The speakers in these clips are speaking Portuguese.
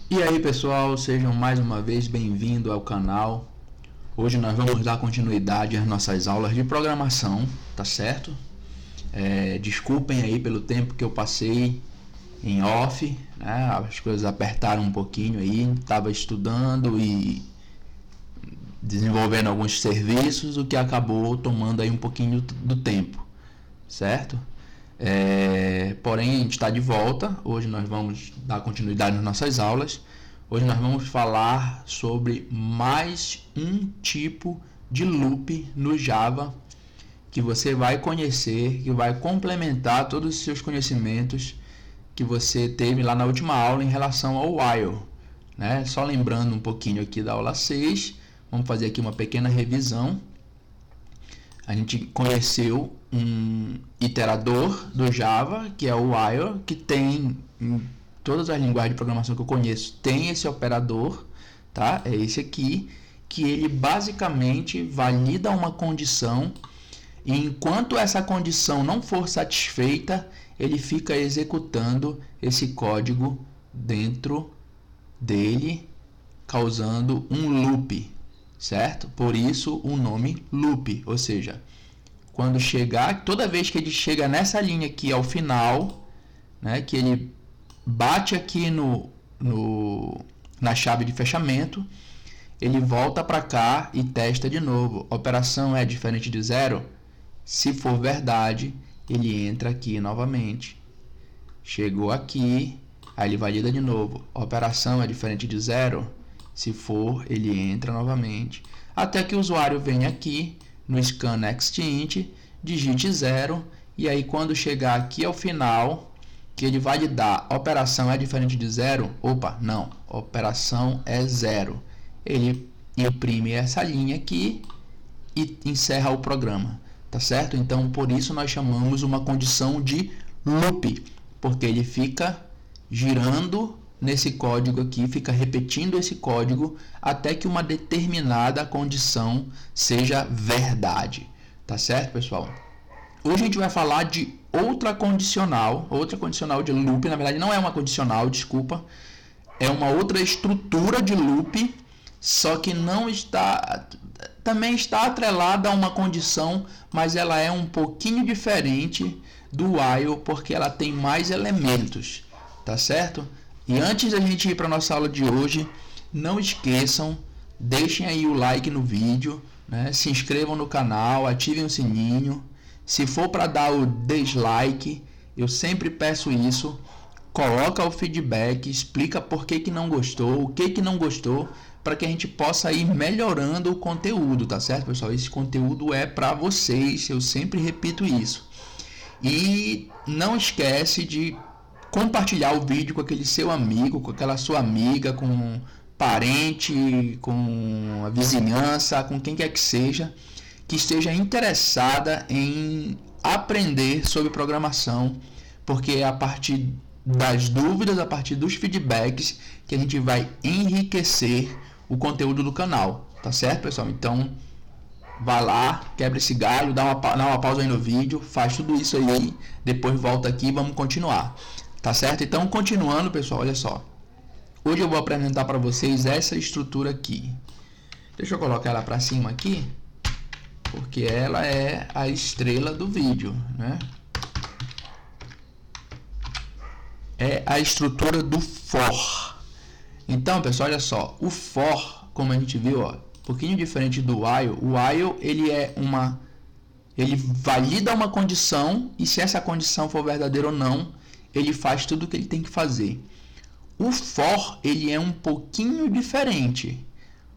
E aí pessoal, sejam mais uma vez bem-vindos ao canal. Hoje nós vamos dar continuidade às nossas aulas de programação, tá certo? Desculpem aí pelo tempo que eu passei em off, né? As coisas apertaram um pouquinho aí, estava estudando e desenvolvendo alguns serviços, o que acabou tomando aí um pouquinho do tempo, certo? Porém a gente está de volta. Hoje nós vamos dar continuidade nas nossas aulas. Hoje nós vamos falar sobre mais um tipo de loop no Java que você vai conhecer, que vai complementar todos os seus conhecimentos que você teve lá na última aula em relação ao while, né? Só lembrando um pouquinho aqui da aula 6, vamos fazer aqui uma pequena revisão. A gente conheceu um iterador do Java, que é o while, que tem em todas as linguagens de programação que eu conheço, tem esse operador, tá? É esse aqui, que ele basicamente valida uma condição e enquanto essa condição não for satisfeita, ele fica executando esse código dentro dele, causando um loop, certo? Por isso o nome loop, ou seja, quando chegar, toda vez que ele chega nessa linha aqui ao final, né, que ele bate aqui na chave de fechamento, ele volta para cá e testa de novo. Operação é diferente de zero? Se for verdade, ele entra aqui novamente. Chegou aqui, aí ele valida de novo. Operação é diferente de zero? Se for, ele entra novamente. Até que o usuário venha aqui no scan next int, digite 0, e aí quando chegar aqui ao final, que ele validar operação é diferente de zero, opa, não, operação é zero. Ele imprime essa linha aqui e encerra o programa, tá certo? Então, por isso nós chamamos uma condição de loop, porque ele fica girando nesse código aqui, fica repetindo esse código até que uma determinada condição seja verdade, tá certo, pessoal? Hoje a gente vai falar de outra condicional de loop. Na verdade não é uma condicional, desculpa, é uma outra estrutura de loop, só que não está, também está atrelada a uma condição, mas ela é um pouquinho diferente do while, porque ela tem mais elementos, tá certo? E antes da gente ir para a nossa aula de hoje, não esqueçam, deixem aí o like no vídeo, né? Se inscrevam no canal, ativem o sininho. Se for para dar o dislike, eu sempre peço isso, coloca o feedback, explica por que não gostou, o que não gostou, para que a gente possa ir melhorando o conteúdo, tá certo, pessoal? Esse conteúdo é para vocês, eu sempre repito isso. E não esquece de compartilhar o vídeo com aquele seu amigo, com aquela sua amiga, com um parente, com a vizinhança, com quem quer que seja, que esteja interessada em aprender sobre programação, porque é a partir das dúvidas, a partir dos feedbacks, que a gente vai enriquecer o conteúdo do canal, tá certo, pessoal? Então, vai lá, quebra esse galho, dá uma pausa aí no vídeo, faz tudo isso aí, depois volta aqui e vamos continuar, tá certo? Então, continuando, pessoal, olha só. Hoje eu vou apresentar para vocês essa estrutura aqui. Deixa eu colocar ela para cima aqui, porque ela é a estrela do vídeo, né? É a estrutura do for. Então, pessoal, olha só, o for, como a gente viu, ó, um pouquinho diferente do while. O while, ele valida uma condição e se essa condição for verdadeira ou não, ele faz tudo o que ele tem que fazer. O for, ele é um pouquinho diferente.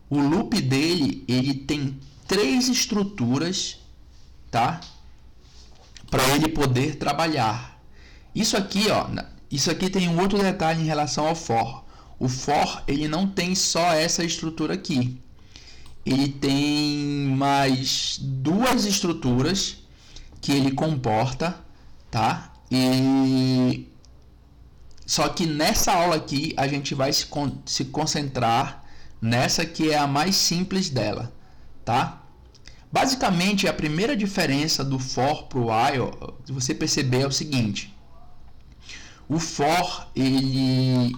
O loop dele, ele tem 3 estruturas, tá? Para ele poder trabalhar. Isso aqui, ó, isso aqui tem um outro detalhe em relação ao for. O for, ele não tem só essa estrutura aqui. Ele tem mais 2 estruturas que ele comporta, tá? E só que nessa aula aqui a gente vai se concentrar nessa que é a mais simples dela, tá? Basicamente, a primeira diferença do for para o while, se você perceber, é o seguinte: o for, ele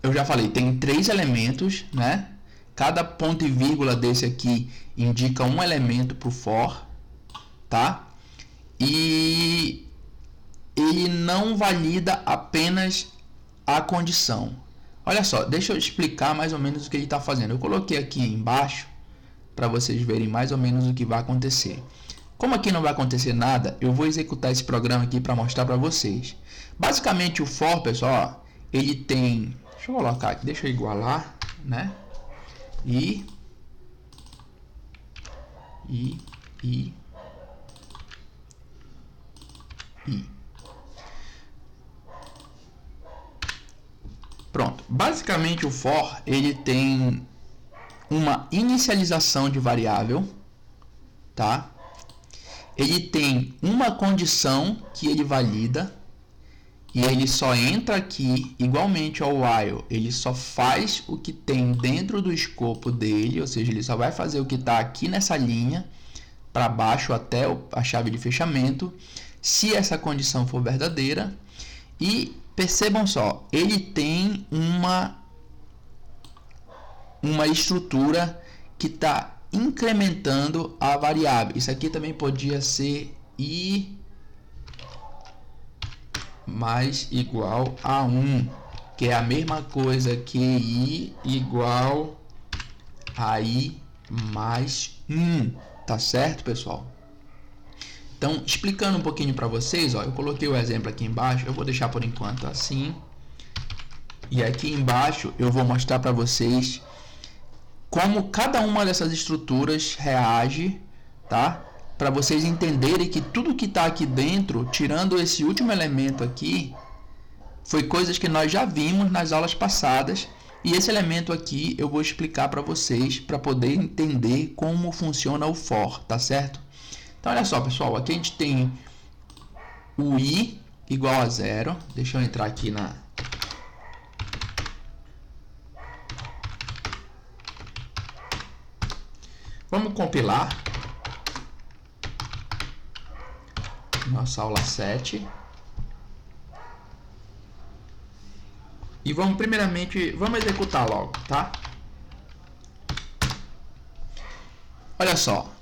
eu já falei, tem 3 elementos, né? Cada ponto e vírgula desse aqui indica um elemento para o for, tá? E ele não valida apenas a condição. Olha só, deixa eu explicar mais ou menos o que ele está fazendo. Eu coloquei aqui embaixo para vocês verem mais ou menos o que vai acontecer. Como aqui não vai acontecer nada, eu vou executar esse programa aqui para mostrar para vocês. Basicamente o for, pessoal, ó, ele tem... Deixa eu colocar aqui, deixa eu igualar, né? E pronto. Basicamente o for, ele tem uma inicialização de variável, tá? Ele tem uma condição que ele valida e ele só entra aqui, igualmente ao while, ele só faz o que tem dentro do escopo dele, ou seja, ele só vai fazer o que está aqui nessa linha, para baixo até a chave de fechamento, se essa condição for verdadeira. E percebam só, ele tem uma estrutura que está incrementando a variável. Isso aqui também podia ser i mais igual a 1, que é a mesma coisa que i igual a i mais 1, tá certo, pessoal? Então, explicando um pouquinho para vocês, ó, eu coloquei o exemplo aqui embaixo, eu vou deixar por enquanto assim, e aqui embaixo eu vou mostrar para vocês como cada uma dessas estruturas reage, tá? Para vocês entenderem que tudo que está aqui dentro, tirando esse último elemento aqui, foi coisas que nós já vimos nas aulas passadas. E esse elemento aqui eu vou explicar para vocês, para poder entender como funciona o for, tá certo? Então, olha só, pessoal, aqui a gente tem o i igual a 0. Deixa eu entrar aqui na... Vamos compilar nossa aula 7. E vamos primeiramente, vamos executar logo, tá? Olha só.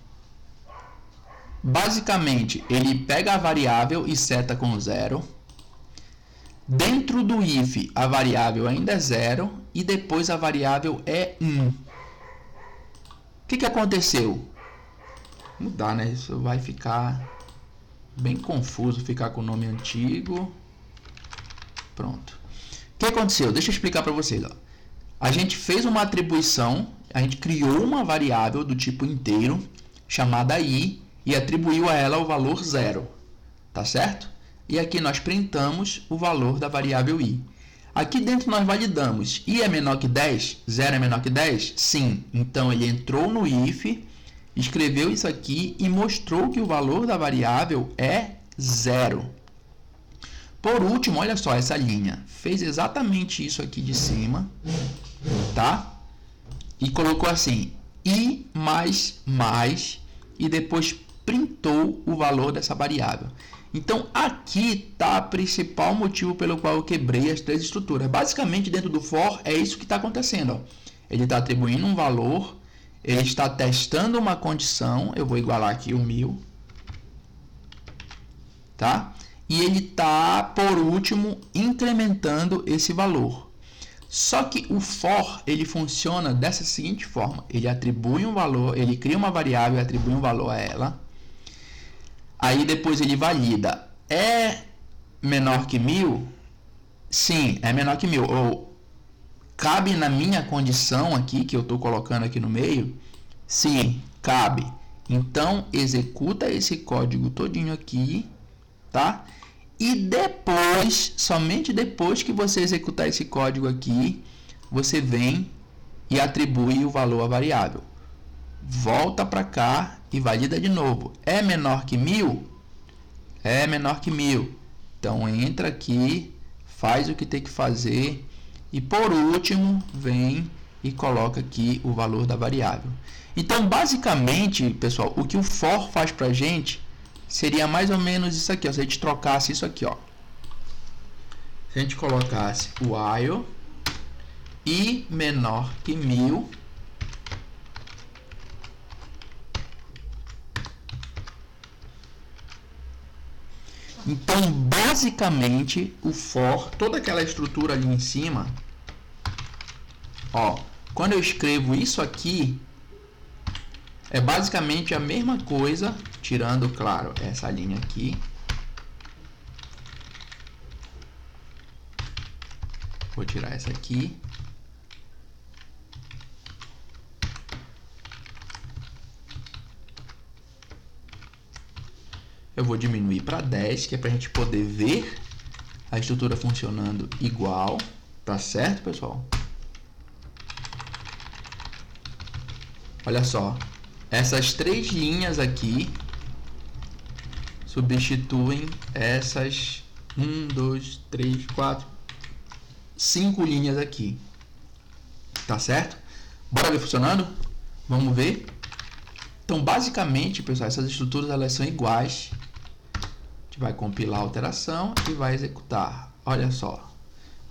Basicamente, ele pega a variável e seta com 0. Dentro do if, a variável ainda é 0 e depois a variável é 1. O que aconteceu? Vou mudar, né? Isso vai ficar bem confuso, ficar com o nome antigo. Pronto. O que aconteceu? Deixa eu explicar para vocês. Ó. A gente fez uma atribuição, a gente criou uma variável do tipo inteiro, chamada i, e atribuiu a ela o valor 0. Tá certo? E aqui nós printamos o valor da variável i. Aqui dentro nós validamos, i é menor que 10? 0 é menor que 10? Sim. Então, ele entrou no if, escreveu isso aqui e mostrou que o valor da variável é 0. Por último, olha só essa linha. Fez exatamente isso aqui de cima, tá? E colocou assim, i mais, e depois printou o valor dessa variável. Então, aqui está o principal motivo pelo qual eu quebrei as 3 estruturas. Basicamente, dentro do for, é isso que está acontecendo. Ó. Ele está atribuindo um valor, ele está testando uma condição, eu vou igualar aqui o 1000, tá? E ele está, por último, incrementando esse valor. Só que o for, ele funciona dessa seguinte forma. Ele atribui um valor, ele cria uma variável e atribui um valor a ela. Aí depois ele valida. É menor que 1000? Sim, é menor que 1000. Ou cabe na minha condição aqui, que eu estou colocando aqui no meio? Sim, cabe. Então, executa esse código todinho aqui, tá? E depois, somente depois que você executar esse código aqui, você vem e atribui o valor à variável. Volta para cá e valida de novo. É menor que 1000? É menor que 1000. Então, entra aqui, faz o que tem que fazer e, por último, vem e coloca aqui o valor da variável. Então, basicamente, pessoal, o que o for faz para a gente seria mais ou menos isso aqui. Ó. Se a gente trocasse isso aqui, ó. Se a gente colocasse o while i menor que 1000. Então, basicamente, o for, toda aquela estrutura ali em cima, ó, quando eu escrevo isso aqui, é basicamente a mesma coisa, tirando, claro, essa linha aqui. Vou tirar essa aqui. Eu vou diminuir para 10, que é para a gente poder ver a estrutura funcionando igual. Tá certo, pessoal? Olha só. Essas 3 linhas aqui substituem essas 1, 2, 3, 4, 5 linhas aqui. Tá certo? Bora ver funcionando? Vamos ver? Então, basicamente, pessoal, essas estruturas elas são iguais. Vai compilar a alteração e vai executar. Olha só.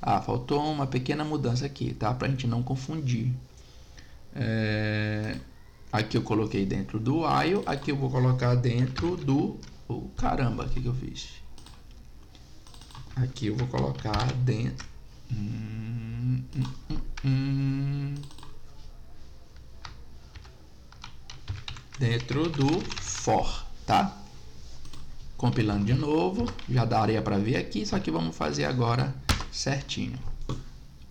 Ah, faltou uma pequena mudança aqui, tá? Para a gente não confundir. Aqui eu coloquei dentro do while. Aqui eu vou colocar dentro do... Oh, caramba, o que eu fiz? Aqui eu vou colocar dentro... Dentro do for, tá? Compilando de novo, já daria para ver aqui, só que vamos fazer agora certinho.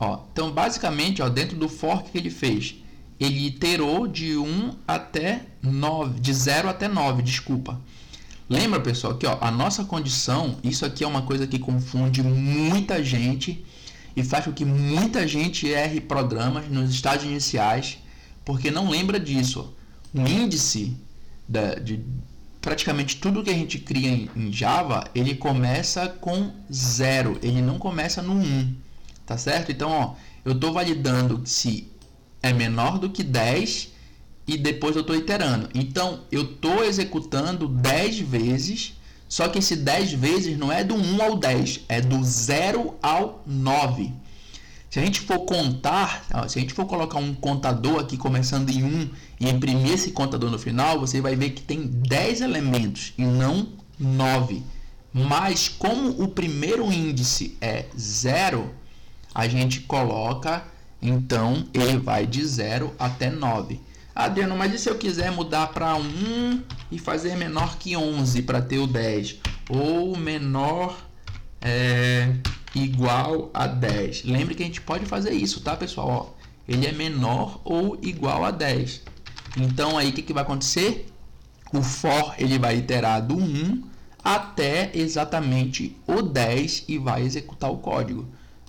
Ó, então, basicamente, ó, dentro do for, que ele fez? Ele iterou de 1 até 9, de 0 até 9, desculpa. Lembra, pessoal, que ó, a nossa condição, isso aqui é uma coisa que confunde muita gente e faz com que muita gente erre programas nos estágios iniciais, porque não lembra disso. O índice de praticamente tudo que a gente cria em Java, ele começa com 0, ele não começa no 1, tá certo? Então, ó, eu estou validando se é menor do que 10 e depois eu estou iterando. Então, eu estou executando 10 vezes, só que esse 10 vezes não é do 1 ao 10, é do 0 ao 9. Se a gente for contar, se a gente for colocar um contador aqui começando em 1 e imprimir esse contador no final, você vai ver que tem 10 elementos e não 9. Mas como o primeiro índice é 0, a gente coloca, então ele vai de 0 até 9. Adriano, mas e se eu quiser mudar para 1 e fazer menor que 11 para ter o 10? Ou menor igual a 10. Lembre que a gente pode fazer isso, tá, pessoal? Ó, ele é menor ou igual a 10. Então, aí, o que vai acontecer? O for, ele vai iterar do 1 até exatamente o 10 e vai executar o código.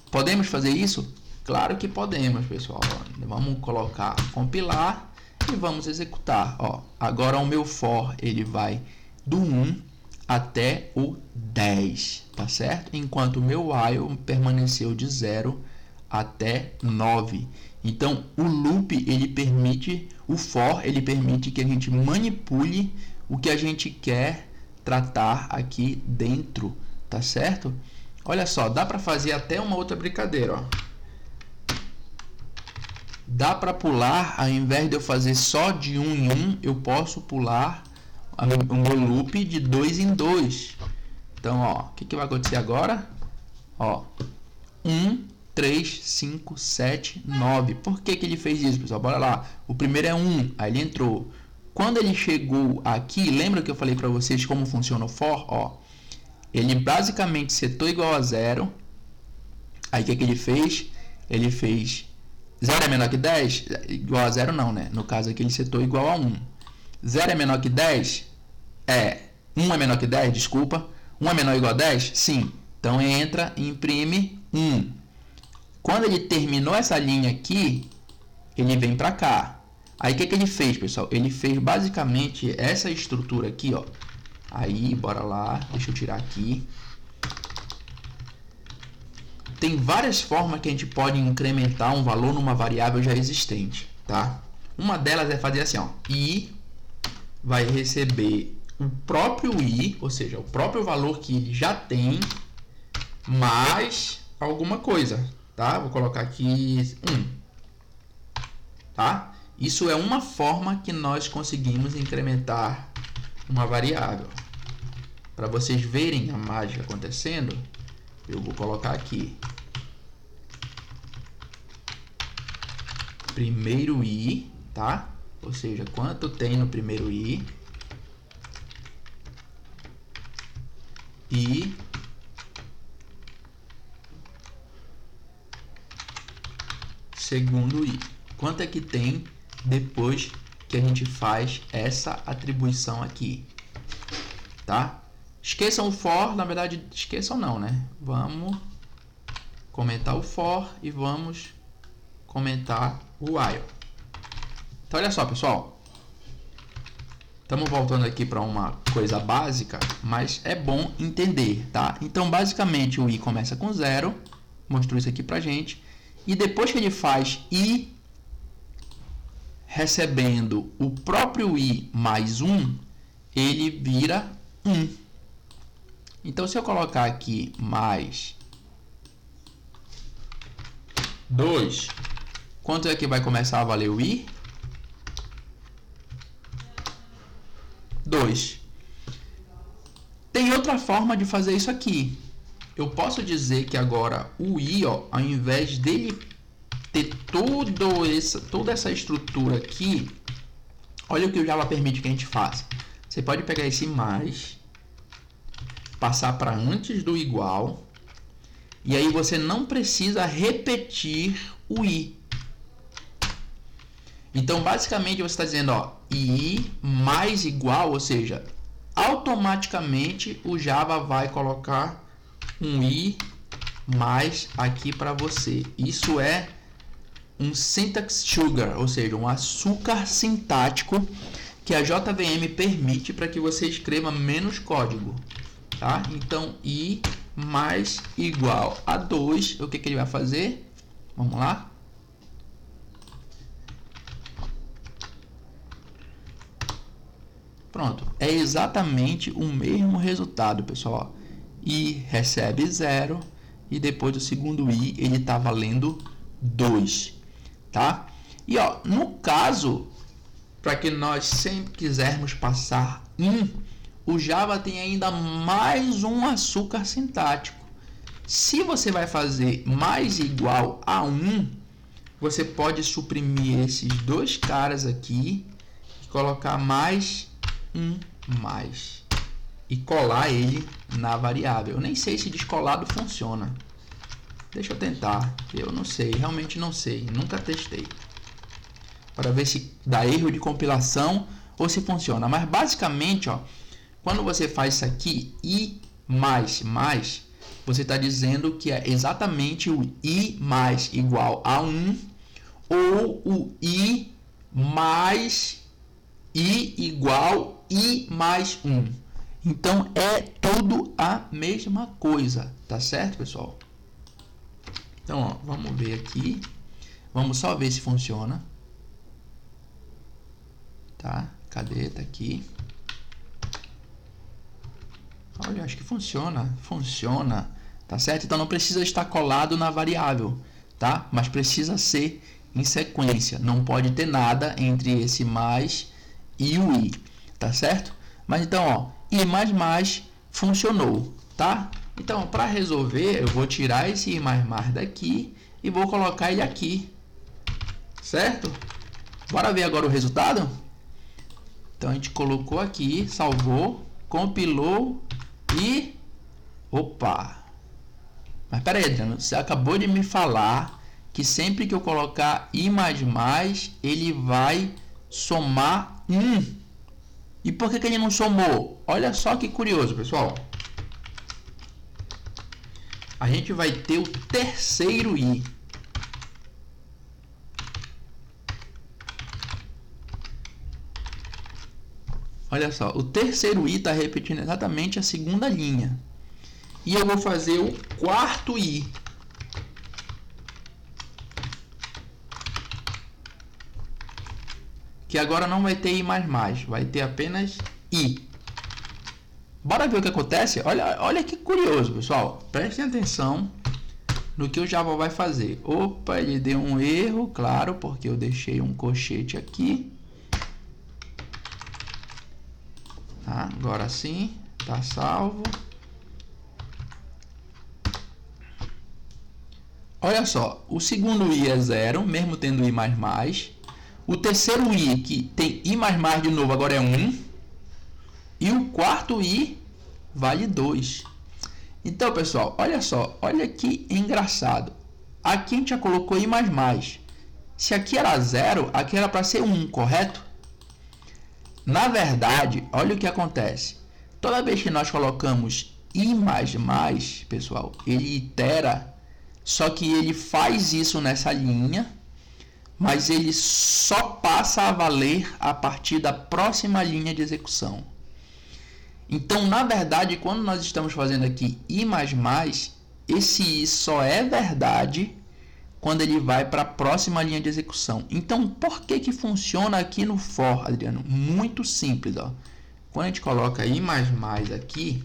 Podemos fazer isso? Claro que podemos, pessoal. Vamos colocar compilar e vamos executar. Ó, agora o meu for, ele vai do 1 até o 10, tá certo? Enquanto o meu while permaneceu de 0 até 9. Então, o loop, ele permite, o for, ele permite que a gente manipule o que a gente quer tratar aqui dentro, tá certo? Olha só, dá para fazer até uma outra brincadeira, ó. Dá para pular, ao invés de eu fazer só de 1 em 1, eu posso pular o meu loop de 2 em 2. Então, ó, o que vai acontecer agora? Ó, 1, 3, 5, 7, 9. Por que ele fez isso, pessoal? Bora lá. O primeiro é 1, aí ele entrou. Quando ele chegou aqui, lembra que eu falei para vocês como funciona o for? Ó, ele basicamente setou igual a 0. Aí o que ele fez? Ele fez 0 é menor que 10? Igual a 0 não, né? No caso aqui ele setou igual a 1. 0 é menor que 10? 1 é menor que 10, desculpa. 1 é menor ou igual a 10? Sim. Então entra e imprime 1. Quando ele terminou essa linha aqui, ele vem para cá. Aí o que ele fez, pessoal? Ele fez basicamente essa estrutura aqui, ó. Aí, bora lá. Deixa eu tirar aqui. Tem várias formas que a gente pode incrementar um valor numa variável já existente, tá? Uma delas é fazer assim, ó. I vai receber o próprio i, ou seja, o próprio valor que ele já tem, mais alguma coisa, tá? Vou colocar aqui 1, tá? Isso é uma forma que nós conseguimos incrementar uma variável. Para vocês verem a mágica acontecendo, eu vou colocar aqui primeiro i, tá? Ou seja, quanto tem no primeiro i e segundo i. Quanto é que tem depois que a gente faz essa atribuição aqui, tá? Esqueçam o for, na verdade, esqueçam não, né? Vamos comentar o for e vamos comentar o while. Então, olha só, pessoal. Estamos voltando aqui para uma coisa básica, mas é bom entender, tá? Então, basicamente, o i começa com 0, mostrou isso aqui pra gente, e depois que ele faz i recebendo o próprio i mais 1, ele vira 1. Então, se eu colocar aqui mais 2, quanto é que vai começar a valer o i? 2. Tem outra forma de fazer isso aqui. Eu posso dizer que agora o i, ó, ao invés dele ter toda essa estrutura aqui, olha o que o Java permite que a gente faça. Você pode pegar esse mais, passar para antes do igual, e aí você não precisa repetir o i. Então, basicamente, você está dizendo, ó, i mais igual, ou seja, automaticamente o Java vai colocar um i mais aqui para você. Isso é um syntax sugar, ou seja, um açúcar sintático que a JVM permite para que você escreva menos código, tá? Então, i mais igual a 2, o que ele vai fazer? Vamos lá. Pronto, é exatamente o mesmo resultado, pessoal. I recebe 0 e depois do segundo i ele está valendo 2, tá? E ó, no caso, para que nós sempre quisermos passar 1, o Java tem ainda mais um açúcar sintático. Se você vai fazer mais igual a 1, você pode suprimir esses dois caras aqui e colocar mais um mais e colar ele na variável. Eu nem sei se descolado funciona. Deixa eu tentar. Eu não sei, realmente não sei. Nunca testei. Para ver se dá erro de compilação ou se funciona. Mas basicamente, ó, quando você faz isso aqui, i mais mais, você está dizendo que é exatamente o i mais igual a 1 ou o i mais i igual i mais 1. Então, é tudo a mesma coisa, tá certo, pessoal? Então, ó, vamos ver aqui. Vamos só ver se funciona. Tá? Cadê? Tá aqui. Olha, acho que funciona. Funciona. Tá certo? Então, não precisa estar colado na variável, tá? Mas precisa ser em sequência. Não pode ter nada entre esse mais e o i, tá certo? Mas então, ó, i mais mais funcionou, tá? Então, para resolver, eu vou tirar esse i mais mais daqui e vou colocar ele aqui, certo? Bora ver agora o resultado? Então, a gente colocou aqui, salvou, compilou e... Opa! Mas pera aí, Adriano, você acabou de me falar que sempre que eu colocar i mais mais, ele vai somar 1. E por que ele não somou? Olha só que curioso, pessoal. A gente vai ter o terceiro i. Olha só, o terceiro i está repetindo exatamente a segunda linha. E eu vou fazer o quarto i. Que agora não vai ter i mais mais, vai ter apenas i. Bora ver o que acontece? Olha que curioso, pessoal. Prestem atenção no que o Java vai fazer. Opa, ele deu um erro, claro, porque eu deixei um colchete aqui. Tá, agora sim, tá salvo. Olha só, o segundo i é 0, mesmo tendo i++. O terceiro i, que tem i++ de novo, agora é 1. E o quarto i vale 2. Então, pessoal, olha só, olha que engraçado. Aqui a gente já colocou i++. Se aqui era 0, aqui era para ser 1, correto? Na verdade, olha o que acontece. Toda vez que nós colocamos i++, pessoal, ele itera, só que ele faz isso nessa linha, mas ele só passa a valer a partir da próxima linha de execução. Então, na verdade, quando nós estamos fazendo aqui i++, esse i só é verdade quando ele vai para a próxima linha de execução. Então, por que funciona aqui no for, Adriano? Muito simples, ó. Quando a gente coloca i++ aqui,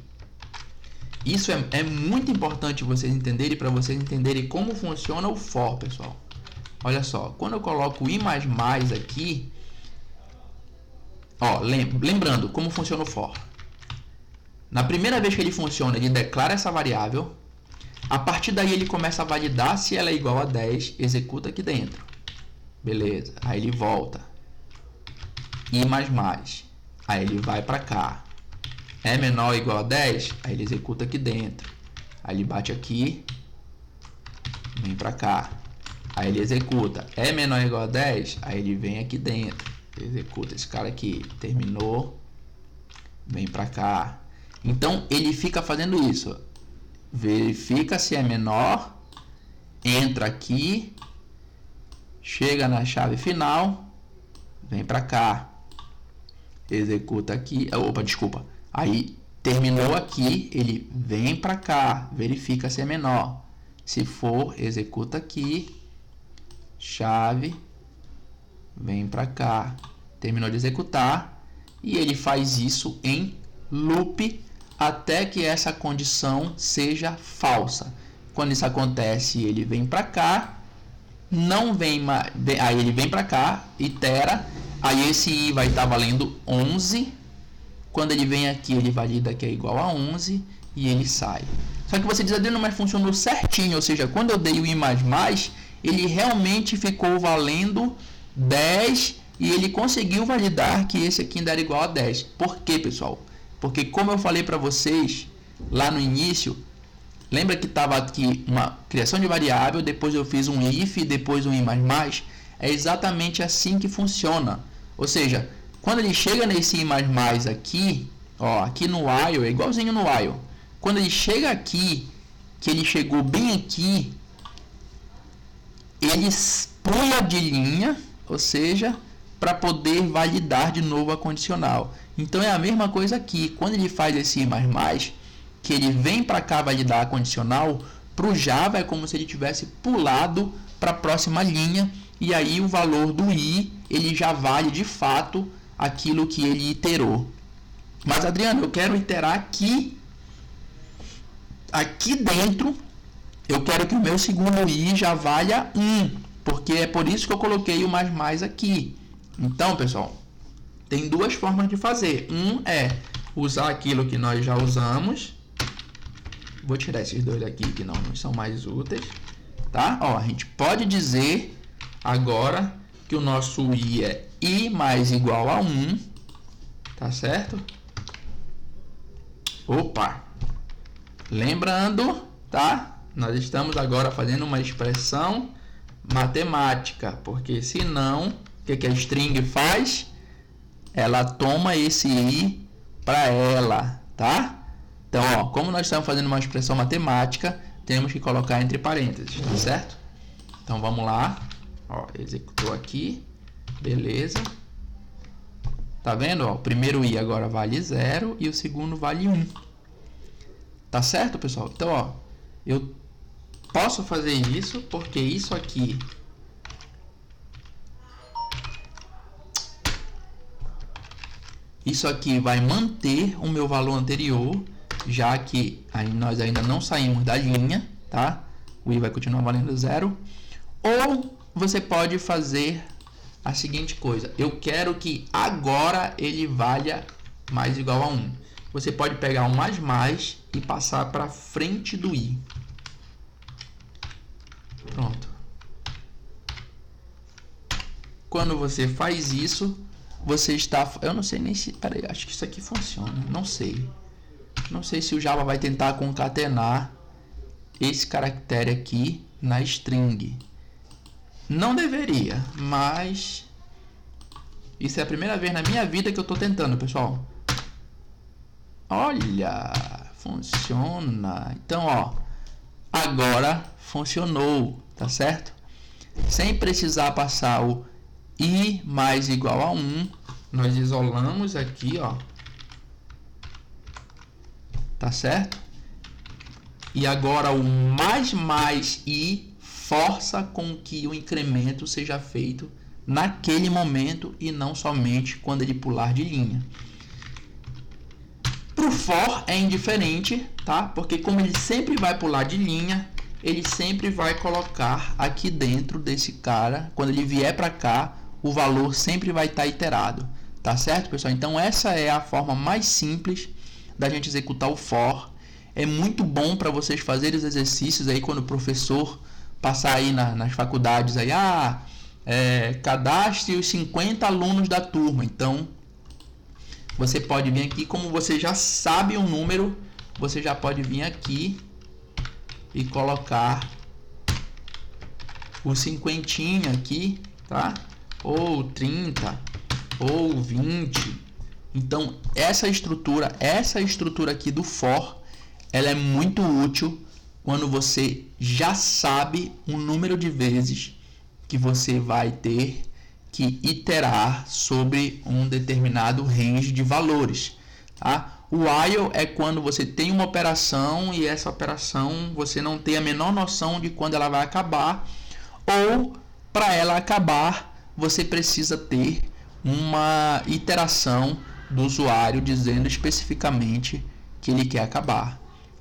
isso é muito importante vocês entenderem, para vocês entenderem como funciona o for, pessoal. Olha só, quando eu coloco i++ aqui, ó, lembrando como funciona o for. Na primeira vez que ele funciona, ele declara essa variável. A partir daí ele começa a validar se ela é igual a 10, executa aqui dentro. Beleza, aí ele volta. I++, aí ele vai para cá. É menor ou igual a 10, aí ele executa aqui dentro. Aí ele bate aqui, vem para cá. Aí ele executa. É menor ou igual a 10, aí ele vem aqui dentro. Executa esse cara aqui. Terminou, vem para cá. Então ele fica fazendo isso. Verifica se é menor, entra aqui, chega na chave final, vem para cá, executa aqui, opa, desculpa. Aí terminou aqui, ele vem para cá, verifica se é menor. Se for, executa aqui, chave, vem para cá, terminou de executar, e ele faz isso em loop até que essa condição seja falsa. Quando isso acontece, ele vem para cá, não vem mais, aí ele vem para cá, itera, aí esse i vai estar valendo 11. Quando ele vem aqui, ele valida que é igual a 11 e ele sai. Só que você diz, Adriano, mas funcionou certinho, ou seja, quando eu dei o i++, ele realmente ficou valendo 10 e ele conseguiu validar que esse aqui ainda era igual a 10. Por quê, pessoal? Porque como eu falei para vocês lá no início, lembra que estava aqui uma criação de variável, depois eu fiz um if, depois um i++? É exatamente assim que funciona. Ou seja, quando ele chega nesse i++ aqui, ó, aqui no while, é igualzinho no while. Quando ele chega aqui, que ele chegou bem aqui, ele pula de linha, ou seja, para poder validar de novo a condicional. Então é a mesma coisa aqui. Quando ele faz esse i++, que ele vem para cá validar a condicional, para o Java é como se ele tivesse pulado para a próxima linha, e aí o valor do i, ele já vale de fato aquilo que ele iterou. Mas, Adriano, eu quero iterar aqui dentro, eu quero que o meu segundo i já valha 1, porque é por isso que eu coloquei o mais aqui. Então, pessoal, tem duas formas de fazer. Um é usar aquilo que nós já usamos. Vou tirar esses dois daqui que não são mais úteis, tá? Ó, a gente pode dizer agora que o nosso i é i mais igual a 1, tá certo? Opa! Lembrando, tá? Nós estamos agora fazendo uma expressão matemática, porque senão, o que a string faz? Ela toma esse i para ela, tá? Então, ó, como nós estamos fazendo uma expressão matemática, temos que colocar entre parênteses, tá certo? Então, vamos lá. Ó, executou aqui. Beleza. Tá vendo? Ó, o primeiro i agora vale 0 e o segundo vale 1. Tá certo, pessoal? Então, ó, eu posso fazer isso porque isso aqui vai manter o meu valor anterior, já que nós ainda não saímos da linha, tá? o i vai continuar valendo 0. Ou você pode fazer a seguinte coisa: eu quero que agora ele valha mais ou igual a 1. Você pode pegar o mais e passar para frente do i. Pronto. Quando você faz isso, você está... Eu não sei nem se... Peraí, acho que isso aqui funciona. Não sei. Não sei se o Java vai tentar concatenar esse caractere aqui na string. Não deveria, mas... Isso é a primeira vez na minha vida que eu estou tentando, pessoal. Olha, funciona. Então, ó, agora funcionou, tá certo? Sem precisar passar o i mais igual a 1, nós isolamos aqui, ó. Tá certo? E agora o mais i força com que o incremento seja feito naquele momento e não somente quando ele pular de linha. Para o for é indiferente, tá? Porque como ele sempre vai pular de linha, ele sempre vai colocar aqui dentro desse cara, quando ele vier para cá, o valor sempre vai estar iterado, tá certo, pessoal? Então essa é a forma mais simples da gente executar o for. É muito bom para vocês fazerem os exercícios aí quando o professor passar aí nas faculdades aí, cadastre os 50 alunos da turma. Então você pode vir aqui, como você já sabe o número, você já pode vir aqui e colocar o 50 aqui, tá? Ou 30, ou 20. Então essa estrutura aqui do for, ela é muito útil quando você já sabe o número de vezes que você vai ter que iterar sobre um determinado range de valores, tá? O while é quando você tem uma operação e essa operação você não tem a menor noção de quando ela vai acabar, ou para ela acabar você precisa ter uma iteração do usuário dizendo especificamente que ele quer acabar,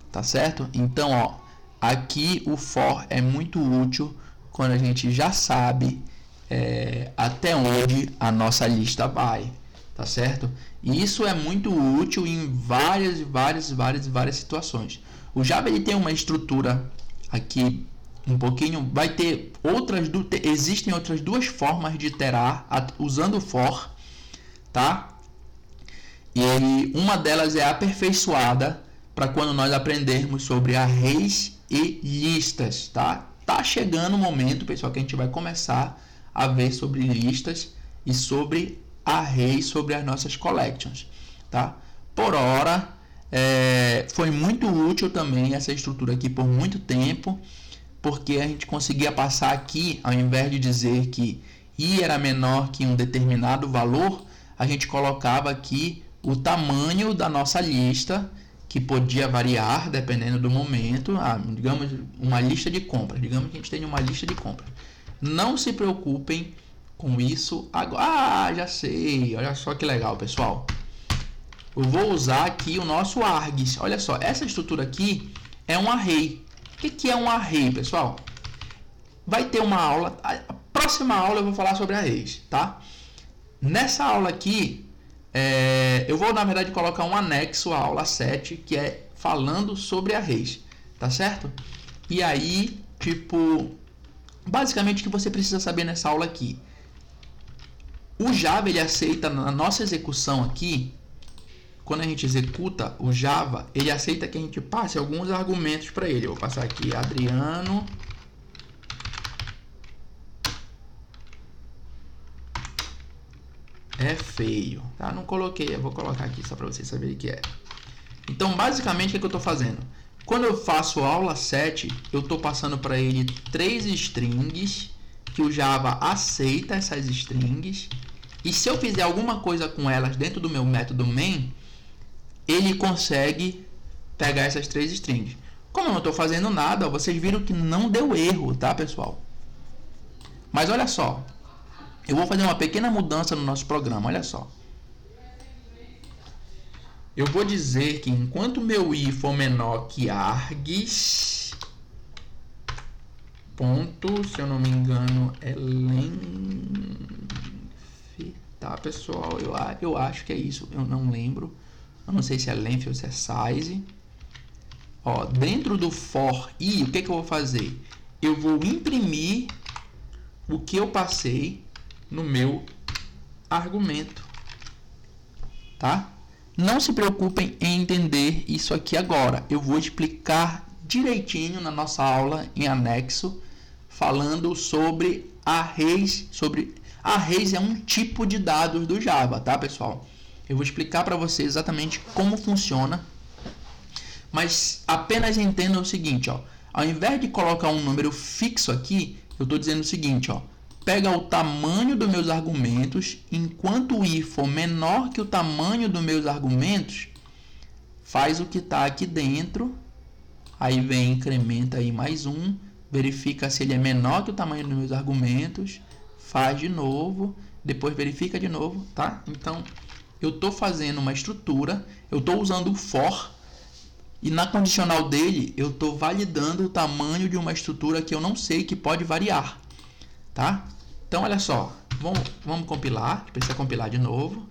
tá certo? Então, ó, aqui o for é muito útil quando a gente já sabe até onde a nossa lista vai, tá certo? E isso é muito útil em várias situações. O Java ele tem uma estrutura aqui um pouquinho, vai ter existem outras duas formas de iterar usando o for, tá? E uma delas é aperfeiçoada para quando nós aprendermos sobre arrays e listas, tá? Tá chegando o momento, pessoal, que a gente vai começar a ver sobre listas e sobre arrays, sobre as nossas collections, tá? Por hora, foi muito útil também essa estrutura aqui por muito tempo, porque a gente conseguia passar aqui, ao invés de dizer que i era menor que um determinado valor, a gente colocava aqui o tamanho da nossa lista, que podia variar dependendo do momento. Digamos uma lista de compras. Digamos que a gente tem uma lista de compras. Não se preocupem com isso agora. Já sei. Olha só que legal, pessoal. Eu vou usar aqui o nosso args. Olha só, essa estrutura aqui é um array. O que é um array, pessoal? Vai ter uma aula. A próxima aula eu vou falar sobre arrays, tá? Nessa aula aqui, eu vou, na verdade, colocar um anexo à aula 7, que é falando sobre arrays, tá certo? E aí, basicamente o que você precisa saber nessa aula aqui. O Java, ele aceita, na nossa execução aqui, quando a gente executa o Java, ele aceita que a gente passe alguns argumentos para ele. Eu vou passar aqui, Adriano... é feio, tá? Não coloquei, eu vou colocar aqui só para vocês saberem o que é. Então, basicamente, o que eu estou fazendo? Quando eu faço aula 7, eu estou passando para ele 3 strings, que o Java aceita essas strings, e se eu fizer alguma coisa com elas dentro do meu método main, ele consegue pegar essas 3 strings. Como eu não estou fazendo nada, vocês viram que não deu erro, tá, pessoal? Mas olha só. Eu vou fazer uma pequena mudança no nosso programa, olha só. Eu vou dizer que enquanto meu i for menor que args, ponto, se eu não me engano, é length, tá, pessoal? Eu acho que é isso, eu não lembro. Eu não sei se é length ou se é size. Ó, dentro do for i, o que eu vou fazer? Eu vou imprimir o que eu passei no meu argumento, tá? Não se preocupem em entender isso aqui agora. Eu vou explicar direitinho na nossa aula em anexo, falando sobre arrays. Arrays é um tipo de dados do Java, tá, pessoal? Eu vou explicar para vocês exatamente como funciona, mas apenas entendam o seguinte, ó. Ao invés de colocar um número fixo aqui, eu estou dizendo o seguinte, ó. Pega o tamanho dos meus argumentos, enquanto o i for menor que o tamanho dos meus argumentos, faz o que está aqui dentro, aí vem, incrementa aí mais um, verifica se ele é menor que o tamanho dos meus argumentos, faz de novo, depois verifica de novo, tá? Então, eu estou fazendo uma estrutura, eu estou usando o for, e na condicional dele, eu estou validando o tamanho de uma estrutura que eu não sei, que pode variar, tá? Então, olha só, vamos compilar, a gente precisa compilar de novo.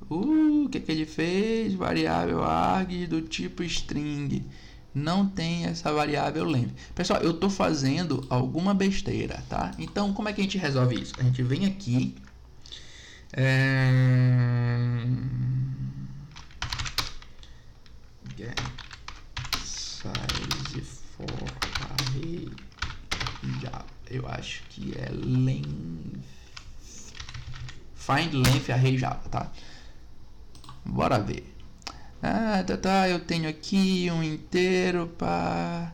O que ele fez? Variável arg do tipo string. Não tem essa variável length. Pessoal, eu estou fazendo alguma besteira, tá? Então, como é que a gente resolve isso? A gente vem aqui. Get size for array Java. Eu acho que é length. Find length array Java, tá? Bora ver. Eu tenho aqui um inteiro para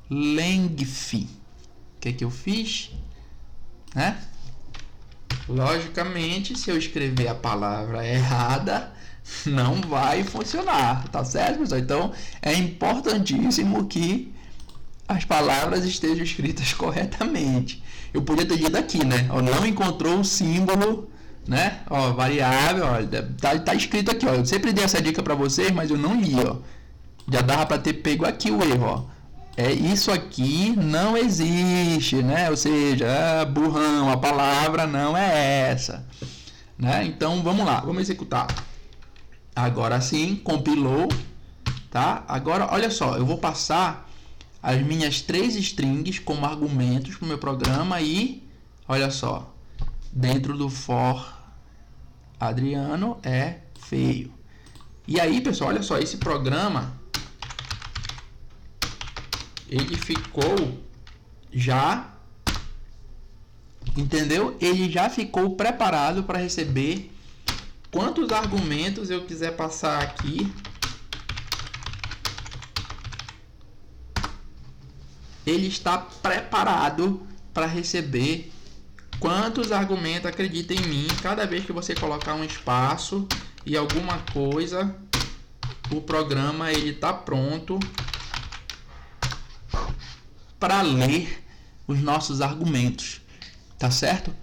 length. O que eu fiz? Né? Logicamente, se eu escrever a palavra errada, não vai funcionar, tá certo, pessoal? Então, é importantíssimo que as palavras estejam escritas corretamente. Eu podia ter dito aqui, né? Ó, não encontrou o símbolo, né? Ó, variável, ó, tá escrito aqui, ó. Eu sempre dei essa dica para vocês, mas eu não li, ó. Já dava para ter pego aqui o erro, ó. Isso aqui não existe, né? Ou seja, burrão, a palavra não é essa, né? Então, vamos lá, vamos executar. Agora sim, compilou, tá? Agora, olha só, eu vou passar as minhas 3 strings como argumentos para o meu programa e, olha só, dentro do for Adriano é feio. E aí, pessoal, olha só, esse programa, ele ficou já, entendeu? Ele já ficou preparado para receber quantos argumentos eu quiser passar aqui. Ele está preparado para receber quantos argumentos, acredita em mim, cada vez que você colocar um espaço e alguma coisa, o programa ele está pronto para ler os nossos argumentos, tá certo?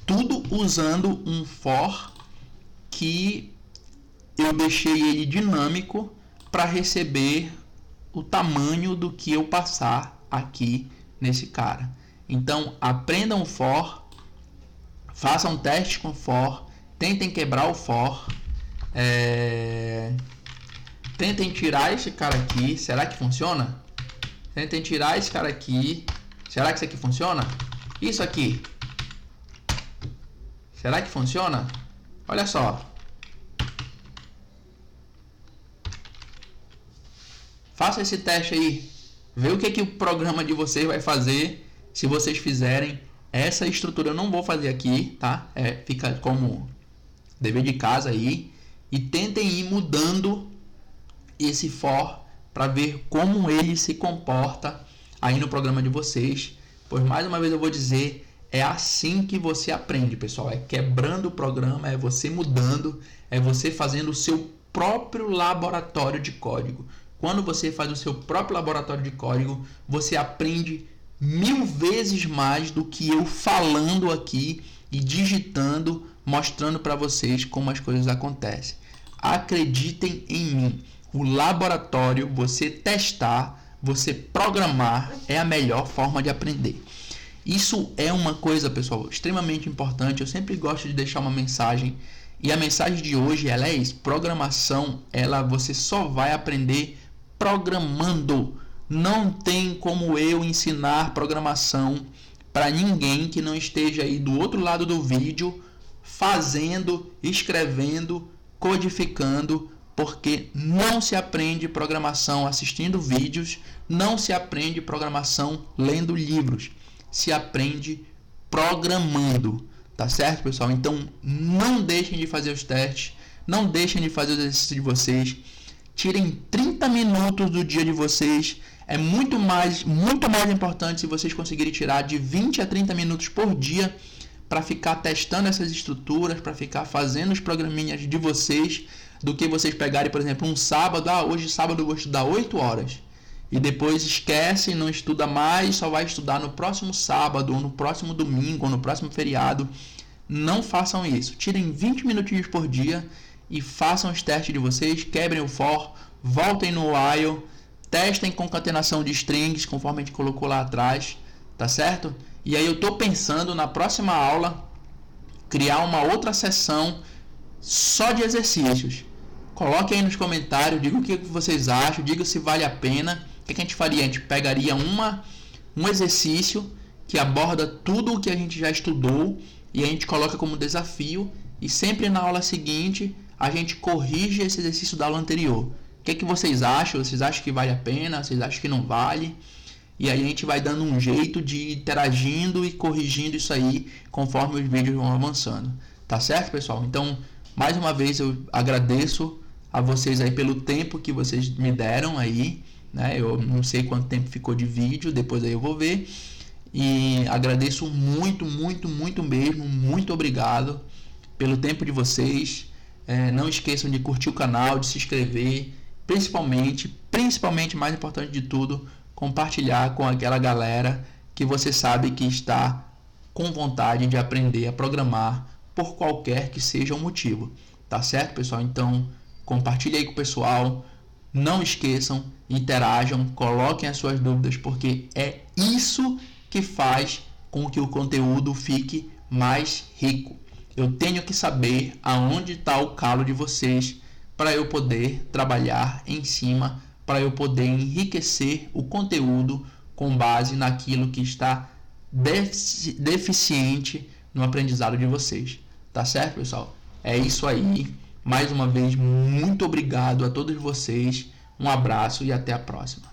Tudo usando um for que eu deixei ele dinâmico para receber o tamanho do que eu passar aqui nesse cara. Então, aprendam for, façam teste com for, tentem quebrar o for, tentem tirar esse cara aqui. Será que funciona? Tentem tirar esse cara aqui. Será que isso aqui funciona? Isso aqui. Será que funciona? Olha só. Faça esse teste aí. Vê o que o programa de vocês vai fazer se vocês fizerem essa estrutura. Eu não vou fazer aqui, tá? Fica como dever de casa aí. E tentem ir mudando esse for para ver como ele se comporta aí no programa de vocês. Pois, mais uma vez eu vou dizer, é assim que você aprende, pessoal. É quebrando o programa, é você mudando, é você fazendo o seu próprio laboratório de código. Quando você faz o seu próprio laboratório de código, você aprende 1000 vezes mais do que eu falando aqui e digitando, mostrando para vocês como as coisas acontecem. Acreditem em mim. o laboratório, você testar, você programar é a melhor forma de aprender. Isso é uma coisa, pessoal, extremamente importante. Eu sempre gosto de deixar uma mensagem, e a mensagem de hoje ela é isso: programação, você só vai aprender programando. Não tem como eu ensinar programação para ninguém que não esteja aí do outro lado do vídeo fazendo, escrevendo, codificando, porque não se aprende programação assistindo vídeos, não se aprende programação lendo livros, se aprende programando, tá certo, pessoal? Então não deixem de fazer os testes, não deixem de fazer os exercícios de vocês, tirem 30 minutos do dia de vocês. É muito mais importante se vocês conseguirem tirar de 20 a 30 minutos por dia para ficar testando essas estruturas, para ficar fazendo os programinhas de vocês, do que vocês pegarem, por exemplo, um sábado, hoje sábado eu vou estudar 8 horas, e depois esquece, não estuda mais, só vai estudar no próximo sábado, ou no próximo domingo, ou no próximo feriado. Não façam isso. Tirem 20 minutinhos por dia e façam os testes de vocês, quebrem o for, voltem no while, testem concatenação de strings, conforme a gente colocou lá atrás, tá certo? E aí eu tô pensando na próxima aula criar uma outra sessão só de exercícios. Coloquem aí nos comentários, digam o que vocês acham, digam se vale a pena. O que a gente faria? A gente pegaria um exercício que aborda tudo o que a gente já estudou e a gente coloca como desafio, e sempre na aula seguinte a gente corrige esse exercício da aula anterior. O que vocês acham? Vocês acham que vale a pena? Vocês acham que não vale? E aí a gente vai dando um jeito de ir interagindo e corrigindo isso aí conforme os vídeos vão avançando. Tá certo, pessoal? Então, mais uma vez eu agradeço a vocês aí pelo tempo que vocês me deram aí, né? Eu não sei quanto tempo ficou de vídeo, depois aí eu vou ver. E agradeço muito, muito, muito mesmo. Muito obrigado pelo tempo de vocês. Não esqueçam de curtir o canal, de se inscrever. Principalmente, mais importante de tudo, compartilhar com aquela galera que você sabe que está com vontade de aprender a programar por qualquer que seja o motivo. Tá certo, pessoal? Então, compartilhe aí com o pessoal. Não esqueçam, interajam, coloquem as suas dúvidas, porque é isso que faz com que o conteúdo fique mais rico. Eu tenho que saber aonde está o calo de vocês para eu poder trabalhar em cima, para eu poder enriquecer o conteúdo com base naquilo que está deficiente no aprendizado de vocês. Tá certo, pessoal? É isso aí. Mais uma vez, muito obrigado a todos vocês. Um abraço e até a próxima.